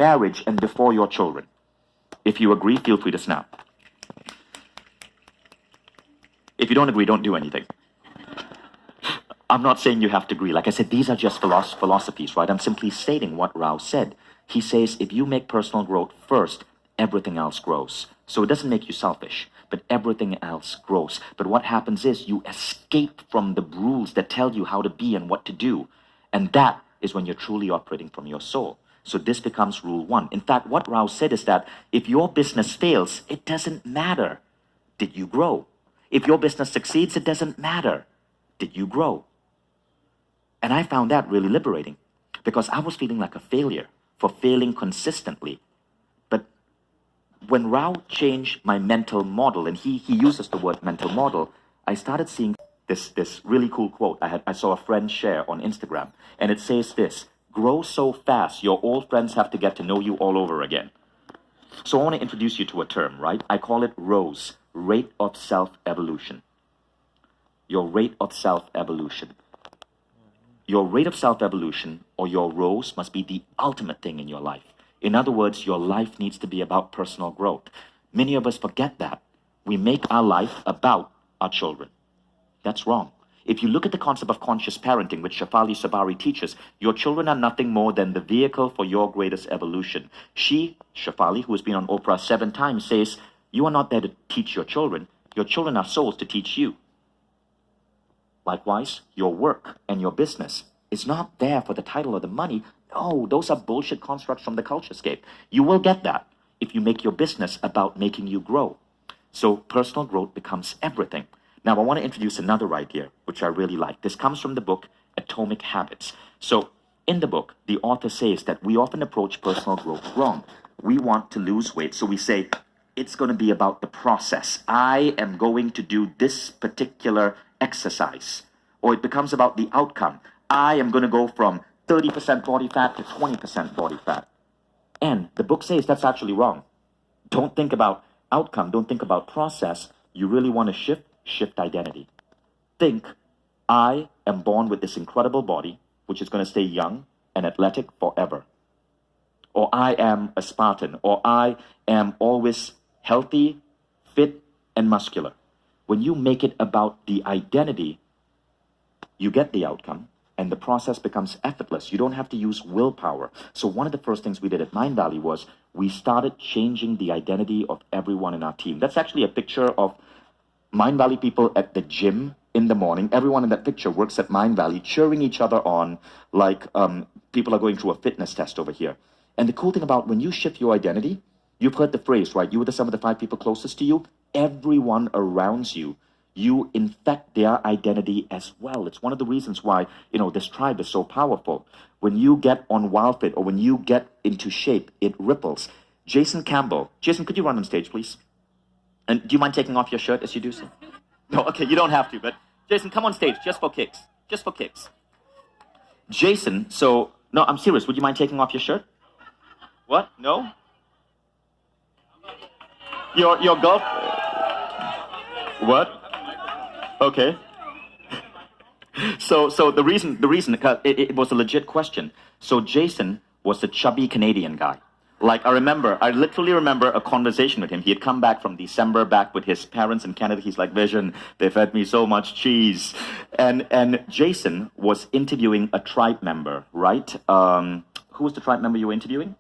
marriage and before your children? If you agree, feel free to snap. If you don't agree, don't do anything. I'm not saying you have to agree. Like I said, these are just philosophies, right? I'm simply stating what Rao said. He says, if you make personal growth first, everything else grows. So it doesn't make you selfish, but everything else grows. But what happens is you escape from the rules that tell you how to be and what to do. And that is when you're truly operating from your soul. So this becomes rule one. In fact, what Rao said is that if your business fails, it doesn't matter. Did you grow? If your business succeeds, it doesn't matter. Did you grow? And I found that really liberating because I was feeling like a failure for failing consistently. But when Rao changed my mental model, and he uses the word mental model, I started seeing this really cool quote. I saw a friend share on Instagram, and it says this: grow so fast, your old friends have to get to know you all over again. So I want to introduce you to a term, right? I call it ROSE, rate of self-evolution. Your rate of self-evolution. Your rate of self-evolution, or your ROSE, must be the ultimate thing in your life. In other words, your life needs to be about personal growth. Many of us forget that. We make our life about our children. That's wrong. If you look at the concept of conscious parenting, which Shefali Sabari teaches, your children are nothing more than the vehicle for your greatest evolution. She, Shefali, who has been on Oprah 7 times, says, you are not there to teach your children. Your children are souls to teach you. Likewise, your work and your business is not there for the title or the money. No, those are bullshit constructs from the culturescape. You will get that if you make your business about making you grow. So personal growth becomes everything. Now, I want to introduce another idea, which I really like. This comes from the book, Atomic Habits. So in the book, the author says that we often approach personal growth wrong. We want to lose weight, so we say, it's going to be about the process. I am going to do this particular exercise. Or it becomes about the outcome. I am going to go from 30% body fat to 20% body fat. And the book says that's actually wrong. Don't think about outcome. Don't think about process. You really want to shift identity. Think, I am born with this incredible body, which is going to stay young and athletic forever. Or I am a Spartan. Or I am always healthy, fit, and muscular. When you make it about the identity, you get the outcome, and the process becomes effortless. You don't have to use willpower. So one of the first things we did at Mind Valley was we started changing the identity of everyone in our team. That's actually a picture of Mind Valley people at the gym in the morning. Everyone in that picture works at Mind Valley, cheering each other on like people are going through a fitness test over here. And the cool thing about when you shift your identity, you've heard the phrase, right? You are the sum of the 5 people closest to you. Everyone around you, you infect their identity as well. It's one of the reasons why, this tribe is so powerful. When you get on WildFit or when you get into shape, it ripples. Jason Campbell. Jason, could you run on stage, please? And do you mind taking off your shirt as you do so? No, okay, you don't have to, but Jason, come on stage, just for kicks. Just for kicks. Jason, no, I'm serious. Would you mind taking off your shirt? What? No? Your golf... What? Okay. So the reason, it was a legit question. So Jason was a chubby Canadian guy. Like, I literally remember a conversation with him. He had come back from December, back with his parents in Canada. He's like, Vision, they fed me so much cheese. And Jason was interviewing a tribe member, right? Who was the tribe member you were interviewing?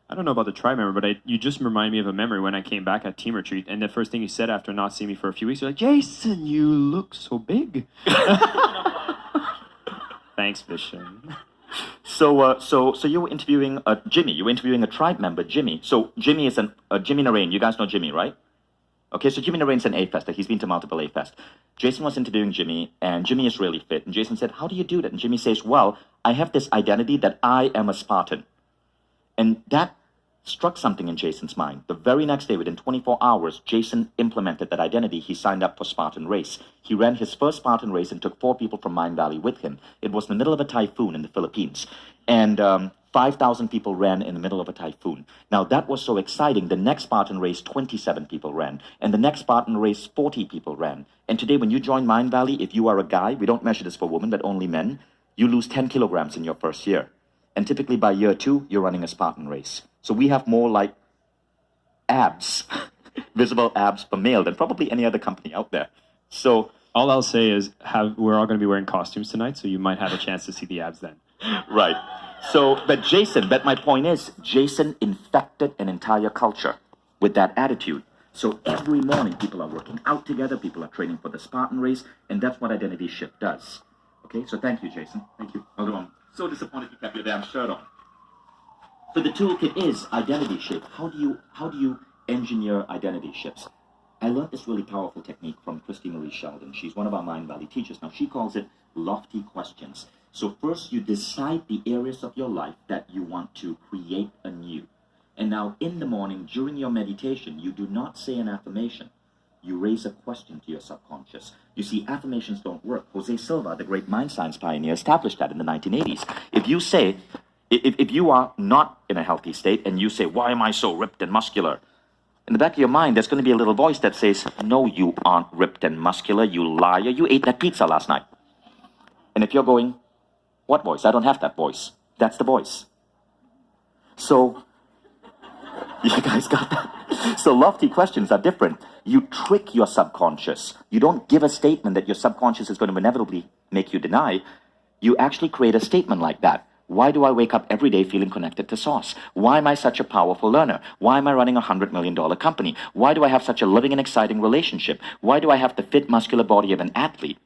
I don't know about the tribe member, but you just remind me of a memory when I came back at team retreat, and the first thing you said after not seeing me for a few weeks, you're like, Jason, you look so big. Thanks, Vishen. So you were interviewing Jimmy. You were interviewing a tribe member, Jimmy. So Jimmy is Jimmy Narain. You guys know Jimmy, right? Okay, so Jimmy Narain's an A-Fester. He's been to multiple A-Fest. Jason was interviewing Jimmy, and Jimmy is really fit. And Jason said, how do you do that? And Jimmy says, well, I have this identity that I am a Spartan. And that struck something in Jason's mind. The very next day, within 24 hours, Jason implemented that identity. He signed up for Spartan Race. He ran his first Spartan Race and took 4 people from Mind Valley with him. It was in the middle of a typhoon in the Philippines. And 5,000 people ran in the middle of a typhoon. Now, that was so exciting. The next Spartan Race, 27 people ran. And the next Spartan Race, 40 people ran. And today, when you join Mind Valley, if you are a guy, we don't measure this for women, but only men, you lose 10 kilograms in your first year. And typically by year 2, you're running a Spartan race. So we have more like abs, visible abs per male than probably any other company out there. So All I'll say is we're all going to be wearing costumes tonight, so you might have a chance to see the abs then. right. So, but my point is, Jason infected an entire culture with that attitude. So every morning people are working out together, people are training for the Spartan race, and that's what identity shift does. Okay, so thank you, Jason. Thank you. Although I'm so disappointed you kept your damn shirt on. So the toolkit is identity shift. How do you engineer identity shifts? I learned this really powerful technique from Christy Marie Sheldon. She's one of our Mind Valley teachers. Now, she calls it lofty questions. So first you decide the areas of your life that you want to create anew. And now in the morning, during your meditation, you do not say an affirmation. You raise a question to your subconscious. You see, affirmations don't work. Jose Silva, the great mind science pioneer, established that in the 1980s. If you say, if you are not in a healthy state and you say, why am I so ripped and muscular? In the back of your mind, there's going to be a little voice that says, no, you aren't ripped and muscular, you liar, you ate that pizza last night. And if you're going, what voice? I don't have that voice. That's the voice. So, you guys got that? So lofty questions are different. You trick your subconscious. You don't give a statement that your subconscious is going to inevitably make you deny. You actually create a statement like that. Why do I wake up every day feeling connected to sauce? Why am I such a powerful learner? Why am I running $100 million company? Why do I have such a living and exciting relationship? Why do I have the fit, muscular body of an athlete?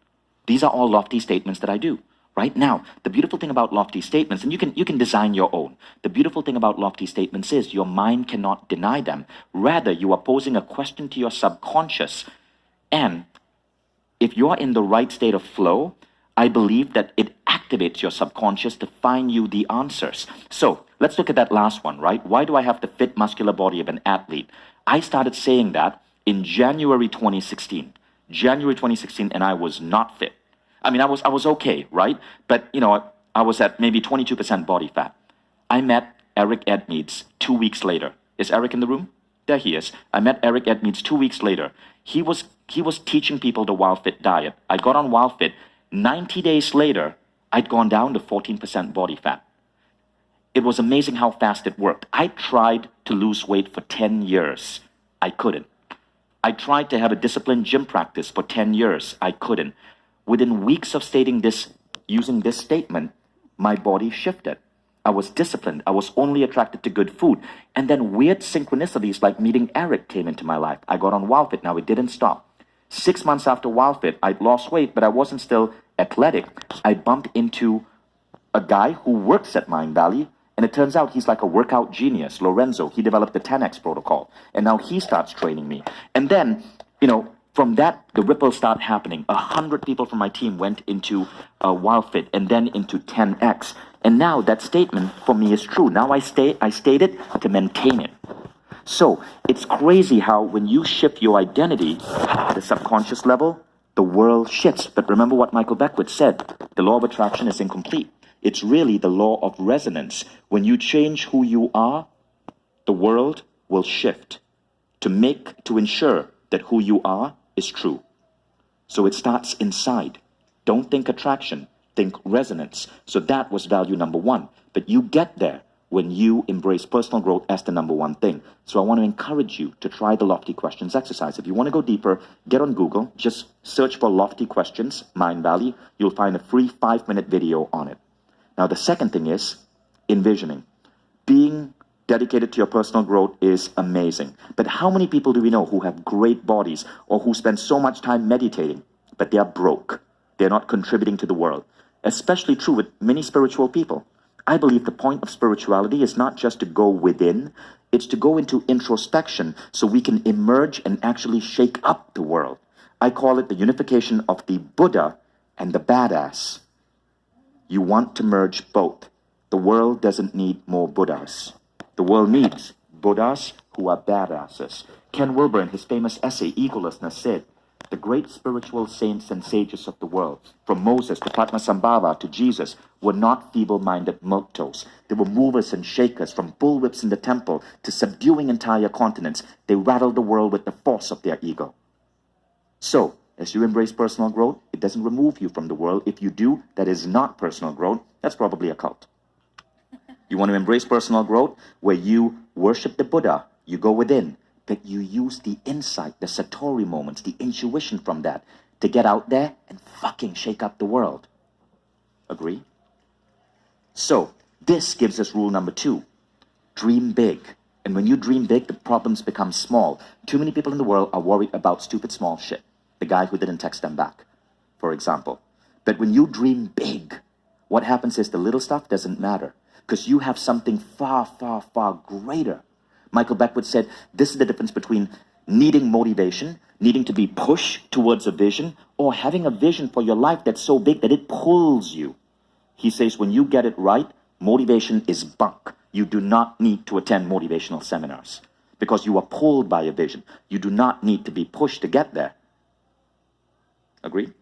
These are all lofty statements that I do. Right now, the beautiful thing about lofty statements, and you can design your own. The beautiful thing about lofty statements is your mind cannot deny them. Rather, you are posing a question to your subconscious. And if you're in the right state of flow, I believe that it activates your subconscious to find you the answers. So let's look at that last one, right? Why do I have the fit, muscular body of an athlete? I started saying that in January 2016. January 2016, and I was not fit. I mean, I was okay, right? But, you know, I was at maybe 22% body fat. I met Eric Edmeades 2 weeks later. Is Eric in the room? There he is. I met Eric Edmeades 2 weeks later. He was teaching people the WildFit diet. I got on WildFit. 90 days later, I'd gone down to 14% body fat. It was amazing how fast it worked. I tried to lose weight for 10 years. I couldn't. I tried to have a disciplined gym practice for 10 years. I couldn't. Within weeks of stating this, using this statement, my body shifted. I was disciplined. I was only attracted to good food. And then weird synchronicities like meeting Eric came into my life. I got on WildFit. Now it didn't stop. 6 months after WildFit, I'd lost weight, but I wasn't still athletic. I bumped into a guy who works at Mind Valley, and it turns out he's like a workout genius, Lorenzo. He developed the 10X protocol, and now he starts training me. And then, you know, from that, the ripples start happening. 100 people from my team went into WildFit and then into 10X. And now that statement for me is true. Now I state it to maintain it. So it's crazy how when you shift your identity at the subconscious level, the world shifts. But remember what Michael Beckwith said, the law of attraction is incomplete. It's really the law of resonance. When you change who you are, the world will shift to ensure that who you are is true. So it starts inside. Don't think attraction, think resonance. So that was value number one. But you get there when you embrace personal growth as the number one thing. So I want to encourage you to try the lofty questions exercise. If you want to go deeper, get on Google, just search for lofty questions, Mind Valley. You'll find a free 5-minute video on it. Now the second thing is envisioning. Being dedicated to your personal growth is amazing. But how many people do we know who have great bodies or who spend so much time meditating, but they are broke? They're not contributing to the world. Especially true with many spiritual people. I believe the point of spirituality is not just to go within, it's to go into introspection so we can emerge and actually shake up the world. I call it the unification of the Buddha and the badass. You want to merge both. The world doesn't need more Buddhas. The world needs Buddhas who are badasses. Ken Wilber, in his famous essay, Egolessness, said, the great spiritual saints and sages of the world, from Moses to Padmasambhava to Jesus, were not feeble-minded milquetoast. They were movers and shakers, from bullwhips in the temple to subduing entire continents. They rattled the world with the force of their ego. So, as you embrace personal growth, it doesn't remove you from the world. If you do, that is not personal growth. That's probably a cult. You want to embrace personal growth where you worship the Buddha, you go within, but you use the insight, the Satori moments, the intuition from that to get out there and fucking shake up the world. Agree? So, this gives us rule number 2. Dream big. And when you dream big, the problems become small. Too many people in the world are worried about stupid small shit. The guy who didn't text them back, for example. But when you dream big, what happens is the little stuff doesn't matter because you have something far, far, far greater. Michael Beckwith said, this is the difference between needing motivation, needing to be pushed towards a vision, or having a vision for your life that's so big that it pulls you. He says, when you get it right, motivation is bunk. You do not need to attend motivational seminars because you are pulled by a vision. You do not need to be pushed to get there. Agree?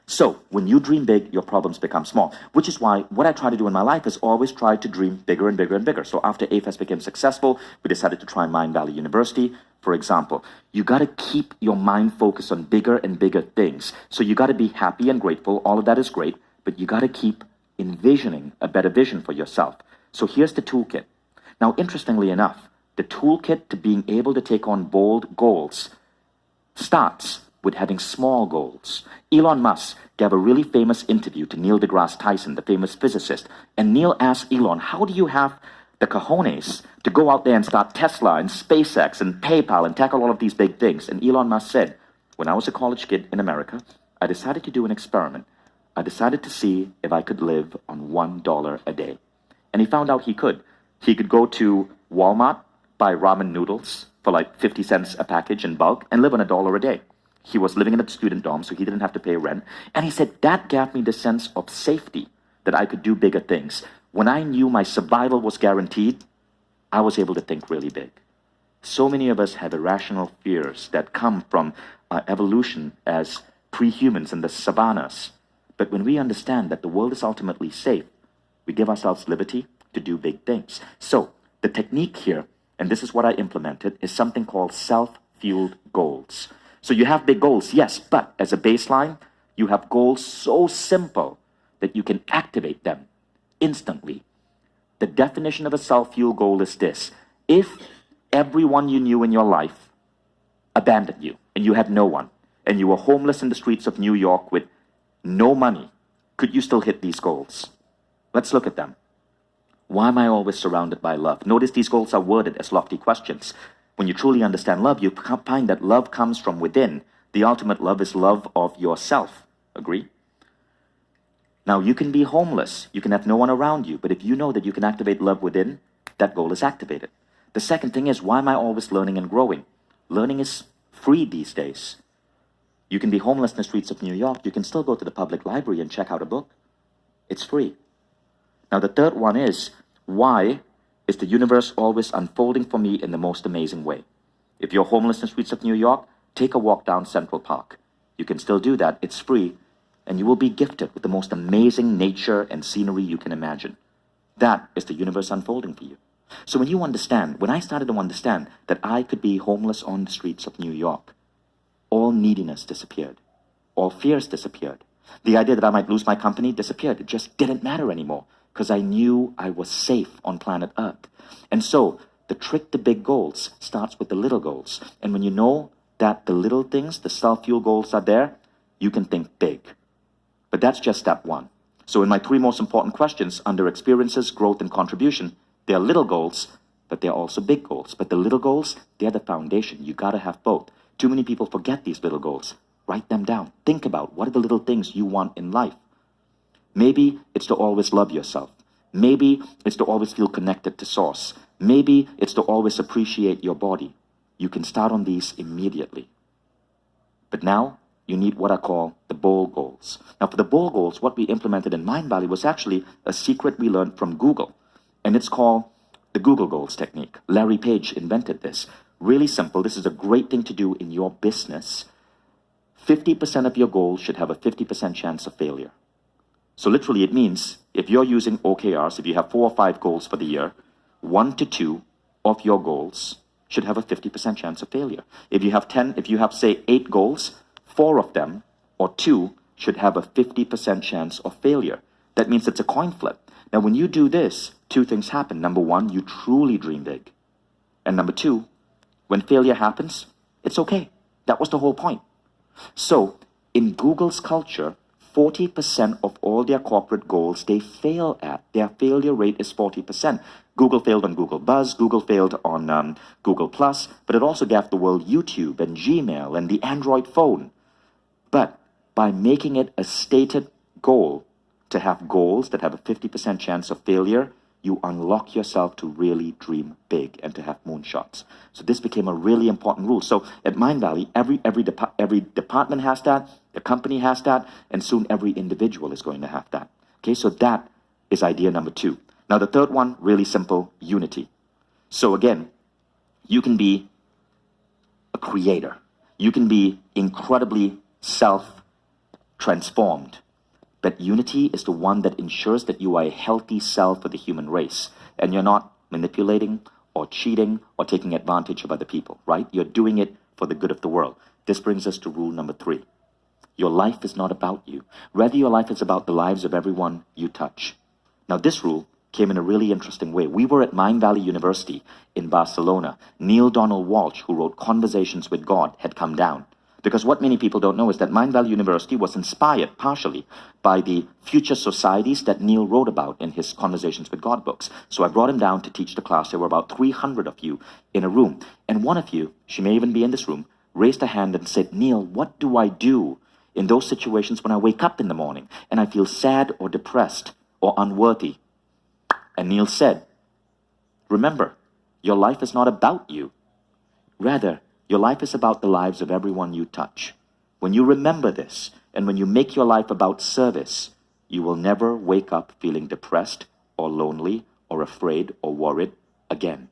So, when you dream big, your problems become small, which is why what I try to do in my life is always try to dream bigger and bigger and bigger. So after AFES became successful, we decided to try Mind Valley University. For example, you got to keep your mind focused on bigger and bigger things. So you got to be happy and grateful. All of that is great, but you got to keep envisioning a better vision for yourself. So here's the toolkit. Now, interestingly enough, the toolkit to being able to take on bold goals starts with having small goals. Elon Musk gave a really famous interview to Neil deGrasse Tyson, the famous physicist. And Neil asked Elon, how do you have the cojones to go out there and start Tesla and SpaceX and PayPal and tackle all of these big things? And Elon Musk said, when I was a college kid in America, I decided to do an experiment. I decided to see if I could live on $1 a day. And he found out he could. He could go to Walmart, buy ramen noodles for like 50 cents a package in bulk, and live on $1 a day. He was living in a student dorm, so he didn't have to pay rent. And he said, that gave me the sense of safety that I could do bigger things. When I knew my survival was guaranteed, I was able to think really big. So many of us have irrational fears that come from evolution as pre-humans in the savannas. But when we understand that the world is ultimately safe, we give ourselves liberty to do big things. So the technique here, and this is what I implemented, is something called self-fueled goals. So you have big goals, yes, but as a baseline, you have goals so simple that you can activate them instantly. The definition of a self-fueled goal is this. If everyone you knew in your life abandoned you and you had no one, and you were homeless in the streets of New York with no money, could you still hit these goals? Let's look at them. Why am I always surrounded by love? Notice these goals are worded as lofty questions. When you truly understand love, you find that love comes from within. The ultimate love is love of yourself. Agree? Now, you can be homeless. You can have no one around you. But if you know that you can activate love within, that goal is activated. The second thing is, why am I always learning and growing? Learning is free these days. You can be homeless in the streets of New York. You can still go to the public library and check out a book. It's free. Now, the third one is, why is the universe always unfolding for me in the most amazing way? If you're homeless in the streets of New York, take a walk down Central Park. You can still do that. It's free. And you will be gifted with the most amazing nature and scenery you can imagine. That is the universe unfolding for you. So when you understand, when I started to understand that I could be homeless on the streets of New York, all neediness disappeared. All fears disappeared. The idea that I might lose my company disappeared. It just didn't matter anymore because I knew I was safe on planet Earth. And so the trick to big goals starts with the little goals. And when you know that the little things, the self-fuel goals are there, you can think big. But that's just step one. So in my 3 most important questions under experiences, growth, and contribution, they are little goals, but they're also big goals. But the little goals, they're the foundation. You got to have both. Too many people forget these little goals. Write them down. Think about what are the little things you want in life. Maybe it's to always love yourself. Maybe it's to always feel connected to source. Maybe it's to always appreciate your body. You can start on these immediately. But now you need what I call the bold goals. Now for the bold goals, what we implemented in Mind Valley was actually a secret we learned from Google. And it's called the Google Goals technique. Larry Page invented this. Really simple. This is a great thing to do in your business. 50% of your goals should have a 50% chance of failure. So literally it means if you're using OKRs, if you have 4 or 5 goals for the year, 1 to 2 of your goals should have a 50% chance of failure. If you have say 8 goals, 4 of them or 2 should have a 50% chance of failure. That means it's a coin flip. Now when you do this, two things happen. Number one, you truly dream big. And number two, when failure happens, it's okay. That was the whole point. So in Google's culture, 40% of all their corporate goals they fail at. Their failure rate is 40%. Google failed on Google Buzz, Google failed on Google Plus, but it also gave the world YouTube and Gmail and the Android phone. But by making it a stated goal to have goals that have a 50% chance of failure, you unlock yourself to really dream big and to have moonshots. So this became a really important rule. So at Mindvalley, every department has that, the company has that, and soon every individual is going to have that. Okay, so that is idea number two. Now the third one, really simple, unity. So again, you can be a creator. You can be incredibly self-transformed. But unity is the one that ensures that you are a healthy cell for the human race. And you're not manipulating or cheating or taking advantage of other people, right? You're doing it for the good of the world. This brings us to rule number 3. Your life is not about you. Rather, your life is about the lives of everyone you touch. Now, this rule came in a really interesting way. We were at Mindvalley University in Barcelona. Neil Donald Walsh, who wrote Conversations with God, had come down. Because what many people don't know is that Mindvalley University was inspired partially by the future societies that Neil wrote about in his Conversations with God books. So I brought him down to teach the class. There were about 300 of you in a room. And one of you, she may even be in this room, raised a hand and said, Neil, what do I do in those situations when I wake up in the morning and I feel sad or depressed or unworthy? And Neil said, remember, your life is not about you. Rather, your life is about the lives of everyone you touch. When you remember this, and when you make your life about service, you will never wake up feeling depressed or lonely or afraid or worried again.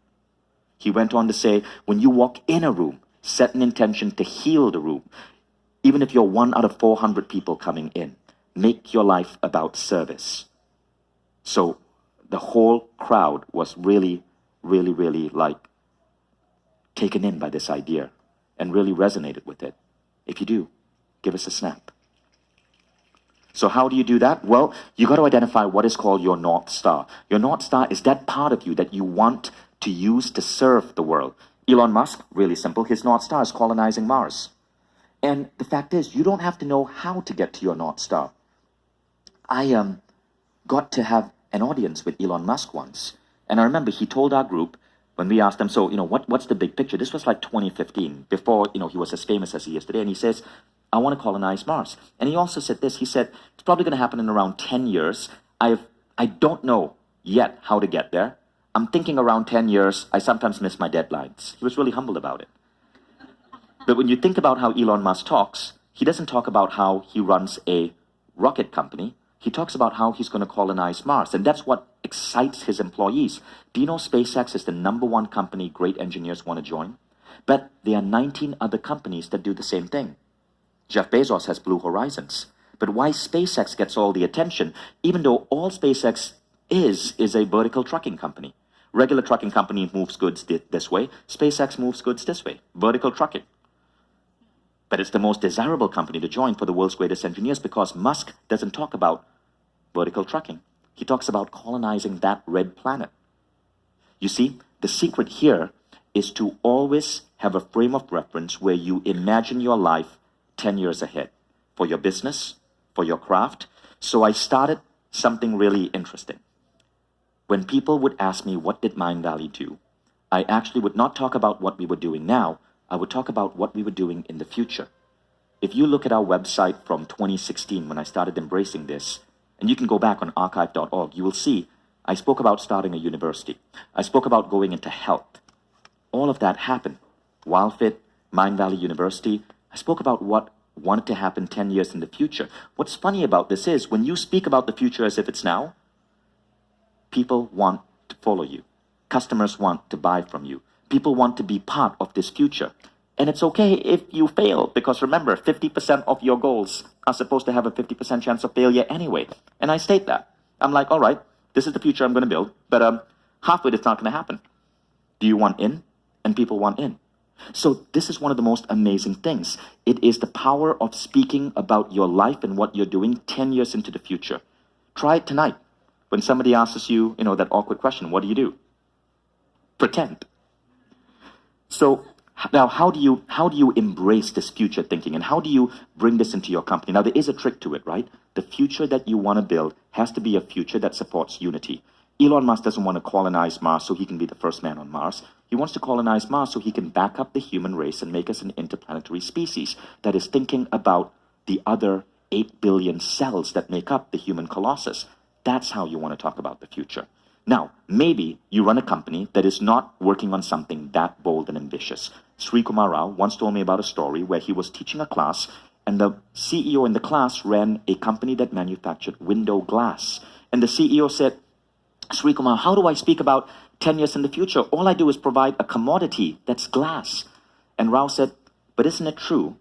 He went on to say, when you walk in a room, set an intention to heal the room. Even if you're 1 out of 400 people coming in, make your life about service. So the whole crowd was really like taken in by this idea and really resonated with it. If you do, give us a snap. So how do you do that? Well, you got to identify what is called your North Star. Your North Star is that part of you that you want to use to serve the world. Elon Musk, really simple, his North Star is colonizing Mars. And the fact is, you don't have to know how to get to your North Star. I got to have an audience with Elon Musk once. And I remember he told our group, when we asked him, so, what's the big picture? This was like 2015, before, he was as famous as he is today. And he says, I want to colonize Mars. And he also said this, he said, it's probably going to happen in around 10 years. I don't know yet how to get there. I'm thinking around 10 years. I sometimes miss my deadlines. He was really humble about it. But when you think about how Elon Musk talks, he doesn't talk about how he runs a rocket company. He talks about how he's going to colonize Mars. And that's what excites his employees. Do you know SpaceX is the #1 company great engineers want to join? But there are 19 other companies that do the same thing. Jeff Bezos has Blue Horizons. But why SpaceX gets all the attention, even though all SpaceX is a vertical trucking company. Regular trucking company moves goods this way. SpaceX moves goods this way. Vertical trucking. But it's the most desirable company to join for the world's greatest engineers because Musk doesn't talk about vertical trucking. He talks about colonizing that red planet. You see, the secret here is to always have a frame of reference where you imagine your life 10 years ahead for your business, for your craft. So I started something really interesting. When people would ask me, what did Mindvalley do? I actually would not talk about what we were doing now. I would talk about what we were doing in the future. If you look at our website from 2016, when I started embracing this, and you can go back on archive.org, you will see I spoke about starting a university. I spoke about going into health. All of that happened. WildFit, Mindvalley University. I spoke about what wanted to happen 10 years in the future. What's funny about this is when you speak about the future as if it's now, people want to follow you. Customers want to buy from you. People want to be part of this future. And it's okay if you fail, because remember, 50% of your goals are supposed to have a 50% chance of failure anyway. And I state that. I'm like, all right, this is the future I'm going to build, but half of it is not going to happen. Do you want in? And people want in. So this is one of the most amazing things. It is the power of speaking about your life and what you're doing 10 years into the future. Try it tonight. When somebody asks you, that awkward question, what do? Pretend. So now, how do you embrace this future thinking, and how do you bring this into your company? Now, there is a trick to it, right? The future that you want to build has to be a future that supports unity. Elon Musk doesn't want to colonize Mars so he can be the first man on Mars. He wants to colonize Mars so he can back up the human race and make us an interplanetary species that is thinking about the other 8 billion cells that make up the human colossus. That's how you want to talk about the future. Now, maybe you run a company that is not working on something that bold and ambitious. Sri Kumar Rao once told me about a story where he was teaching a class, and the CEO in the class ran a company that manufactured window glass. And the CEO said, Sri Kumar, how do I speak about 10 years in the future? All I do is provide a commodity that's glass. And Rao said, but isn't it true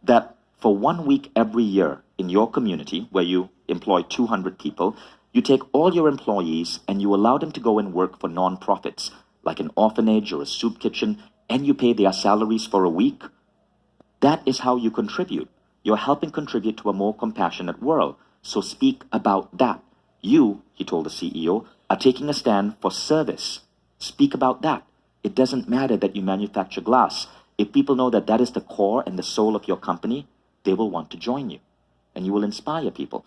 that for 1 week every year in your community, where you employ 200 people, you take all your employees and you allow them to go and work for non-profits, like an orphanage or a soup kitchen, and you pay their salaries for a week? That is how you contribute. You're helping contribute to a more compassionate world. So speak about that. You, he told the CEO, are taking a stand for service. Speak about that. It doesn't matter that you manufacture glass. If people know that that is the core and the soul of your company, they will want to join you, and you will inspire people.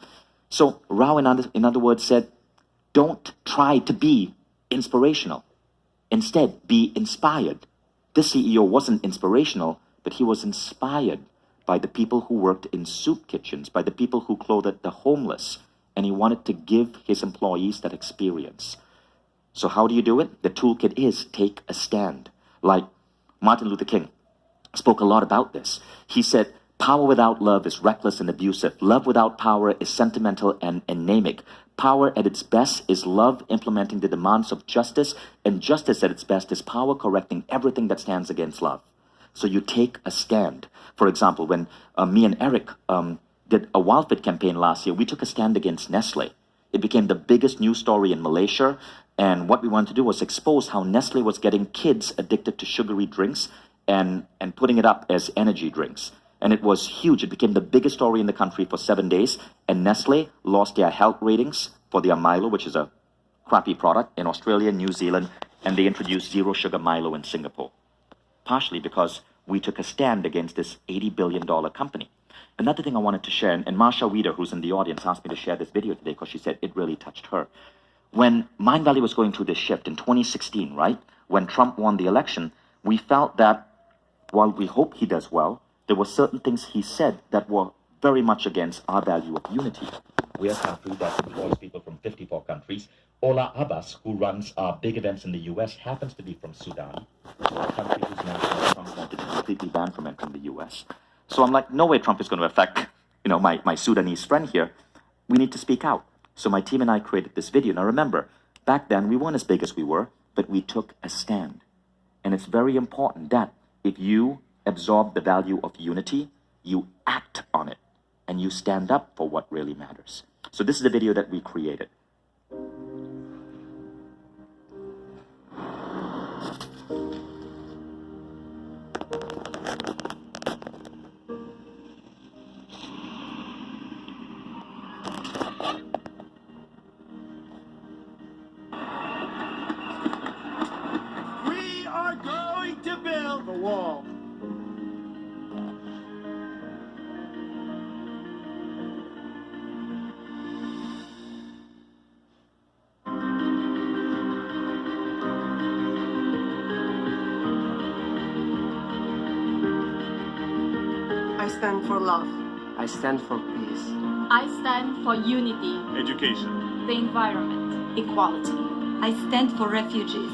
So Rao, in other words, said, don't try to be inspirational. Instead, be inspired. This CEO wasn't inspirational, but he was inspired by the people who worked in soup kitchens, by the people who clothed the homeless, and he wanted to give his employees that experience. So how do you do it? The toolkit is take a stand. Like Martin Luther King spoke a lot about this. He said, power without love is reckless and abusive. Love without power is sentimental and anemic. Power at its best is love implementing the demands of justice, and justice at its best is power correcting everything that stands against love. So you take a stand. For example, when me and Eric did a WildFit campaign last year, we took a stand against Nestle. It became the biggest news story in Malaysia, and what we wanted to do was expose how Nestle was getting kids addicted to sugary drinks and putting it up as energy drinks. And it was huge. It became the biggest story in the country for 7 days, and Nestle lost their health ratings for their Milo, which is a crappy product, in Australia, New Zealand, and they introduced zero sugar Milo in Singapore, partially because we took a stand against this $80 billion company. Another thing I wanted to share, and Marsha Weeder, who's in the audience, asked me to share this video today because she said it really touched her. When Mind Valley was going through this shift in 2016, right, when Trump won the election, we felt that while we hope he does well, there were certain things he said that were very much against our value of unity. We're a country that employs people from 54 countries. Ola Abbas, who runs our big events in the US, happens to be from Sudan, a country whose national Trump wanted to completely ban from entering the US. So I'm like, no way Trump is going to affect, my Sudanese friend here. We need to speak out. So my team and I created this video. Now remember, back then we weren't as big as we were, but we took a stand. And it's very important that if you absorb the value of unity, you act on it, and you stand up for what really matters. So this is the video that we created. We are going to build the wall. I stand for love. I stand for peace. I stand for unity, Education. the environment, equality. I stand for refugees.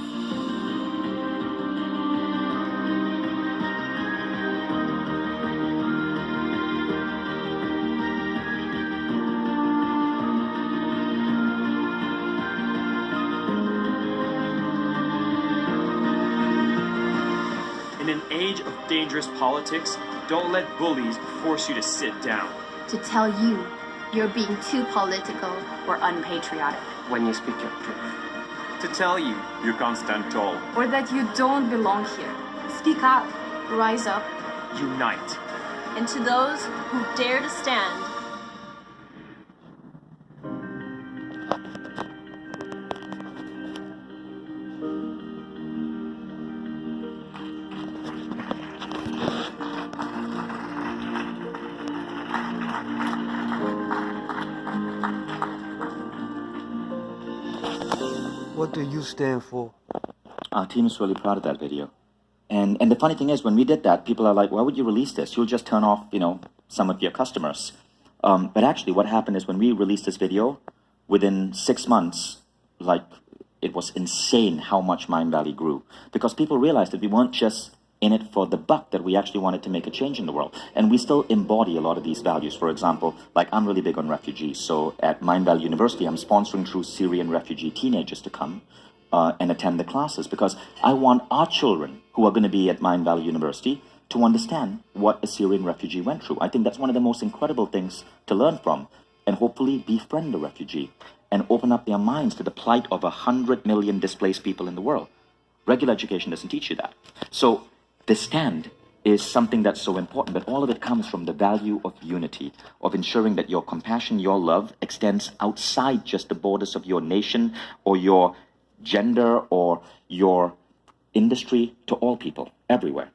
In an age of dangerous politics, don't let bullies force you to sit down. To tell you you're being too political or unpatriotic. When you speak your truth. To tell you can't stand tall. Or that you don't belong here. Speak up. Rise up. Unite. And to those who dare to stand, What do you stand for? Our team is really proud of that video. And the funny thing is, when we did that, people are like, why would you release this? You'll just turn off, some of your customers. But actually, what happened is when we released this video, within 6 months, it was insane how much Mind Valley grew. Because people realized that we weren't just in it for the buck, that we actually wanted to make a change in the world. And we still embody a lot of these values. For example, I'm really big on refugees. So at Mind Valley University, I'm sponsoring true Syrian refugee teenagers to come and attend the classes, because I want our children who are going to be at Mind Valley University to understand what a Syrian refugee went through. I think that's one of the most incredible things to learn from, and hopefully befriend a refugee and open up their minds to the plight of 100 million displaced people in the world. Regular education doesn't teach you that. So the stand is something that's so important, but all of it comes from the value of unity, of ensuring that your compassion, your love extends outside just the borders of your nation or your gender or your industry, to all people, everywhere.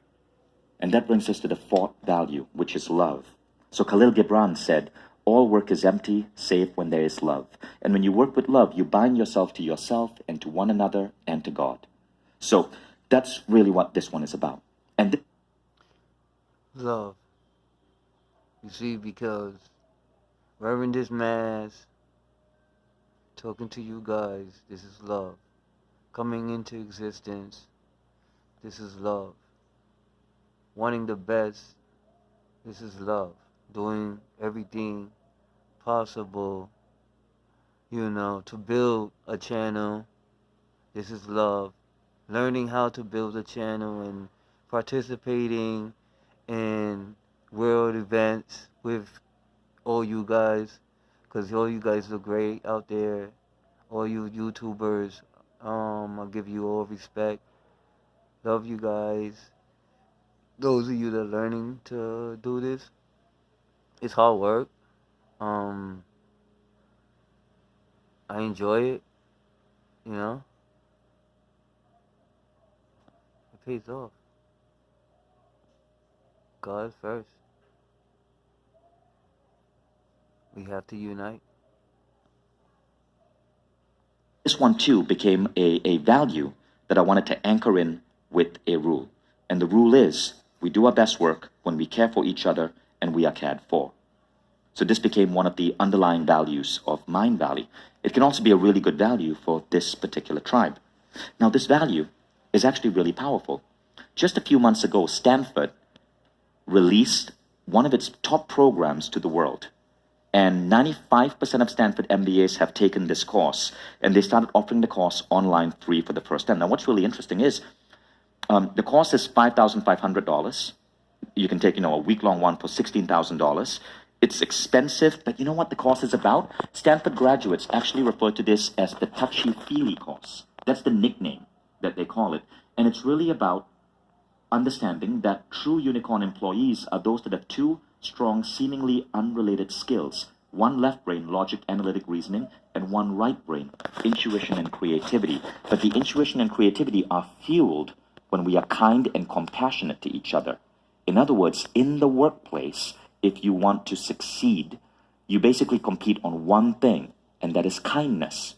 And that brings us to the fourth value, which is love. So Khalil Gibran said, all work is empty, save when there is love. And when you work with love, you bind yourself to yourself and to one another and to God. So that's really what this one is about. And Love. You see, because wearing this mask, talking to you guys, this is love. Coming into existence, this is love. Wanting the best, this is love. Doing everything possible, to build a channel, this is love. Learning how to build a channel and participating in world events with all you guys, because all you guys look great out there. All you YouTubers, I'll give you all respect. Love you guys. Those of you that are learning to do this, it's hard work. I enjoy it, It pays off. God first. We have to unite. this one too became a value that I wanted to anchor in with a rule. And the rule is, we do our best work when we care for each other and we are cared for. So this became one of the underlying values of Mind Valley. It can also be a really good value for this particular tribe. Now, this value is actually really powerful. Just a few months ago, Stanford released one of its top programs to the world. And 95% of Stanford MBAs have taken this course. And they started offering the course online free for the first time. Now, what's really interesting is, the course is $5,500. You can take, a week-long one for $16,000. It's expensive, but you know what the course is about? Stanford graduates actually refer to this as the touchy-feely course. That's the nickname that they call it. And it's really about understanding that true unicorn employees are those that have two strong, seemingly unrelated skills. One left brain, logic, analytic reasoning, and one right brain, intuition and creativity. But the intuition and creativity are fueled when we are kind and compassionate to each other. In other words, in the workplace, if you want to succeed, you basically compete on one thing, and that is kindness.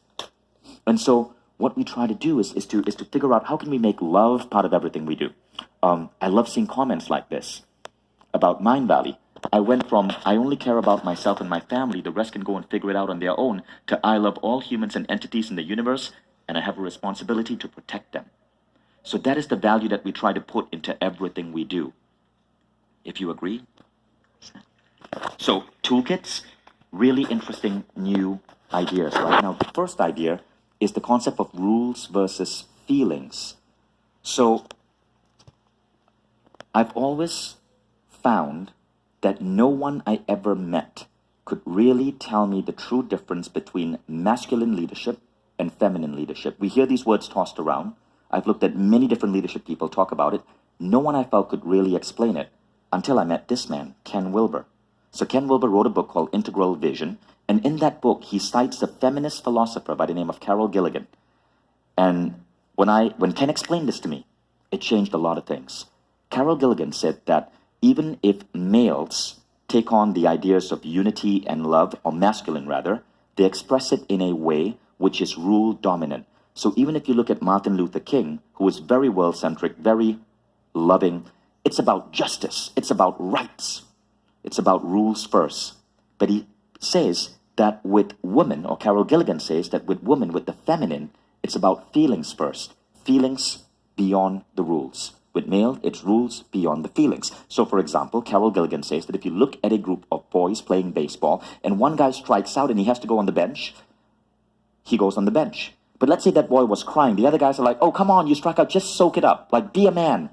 And so what we try to do is to figure out how can we make love part of everything we do. I love seeing comments like this about Mind Valley. I went from, I only care about myself and my family, the rest can go and figure it out on their own, to I love all humans and entities in the universe, and I have a responsibility to protect them. So that is the value that we try to put into everything we do. If you agree? So, toolkits, really interesting new ideas right now. The first idea is the concept of rules versus feelings. So, I've always found that no one I ever met could really tell me the true difference between masculine leadership and feminine leadership. We hear these words tossed around. I've looked at many different leadership people talk about it. No one I felt could really explain it until I met this man, Ken Wilber. So Ken Wilber wrote a book called Integral Vision, and in that book, he cites a feminist philosopher by the name of Carol Gilligan. And when Ken explained this to me, it changed a lot of things. Carol Gilligan said that even if males take on the ideas of unity and love, or masculine rather, they express it in a way which is rule dominant. So even if you look at Martin Luther King, who was very world-centric, very loving, it's about justice, it's about rights, it's about rules first. But he says that with women, or Carol Gilligan says that with women, with the feminine, it's about feelings first. Feelings beyond the rules. With male, it's rules beyond the feelings. So for example, Carol Gilligan says that if you look at a group of boys playing baseball, and one guy strikes out and he has to go on the bench, he goes on the bench. But let's say that boy was crying. The other guys are like, oh, come on, you struck out, just soak it up. Like, be a man.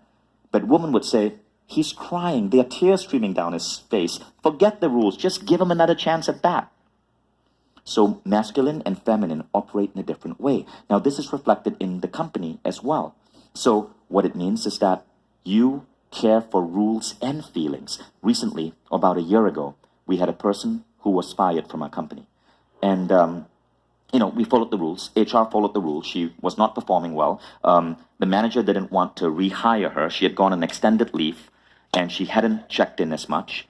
But woman would say, he's crying. There are tears streaming down his face. Forget the rules. Just give him another chance at that. So masculine and feminine operate in a different way. Now, this is reflected in the company as well. So what it means is that you care for rules and feelings. Recently, about a year ago, we had a person who was fired from our company. And, we followed the rules. HR followed the rules. She was not performing well. The manager didn't want to rehire her. She had gone on extended leave, and she hadn't checked in as much.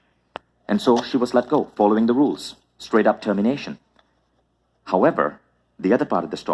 And so she was let go, following the rules. Straight up termination. However, the other part of the story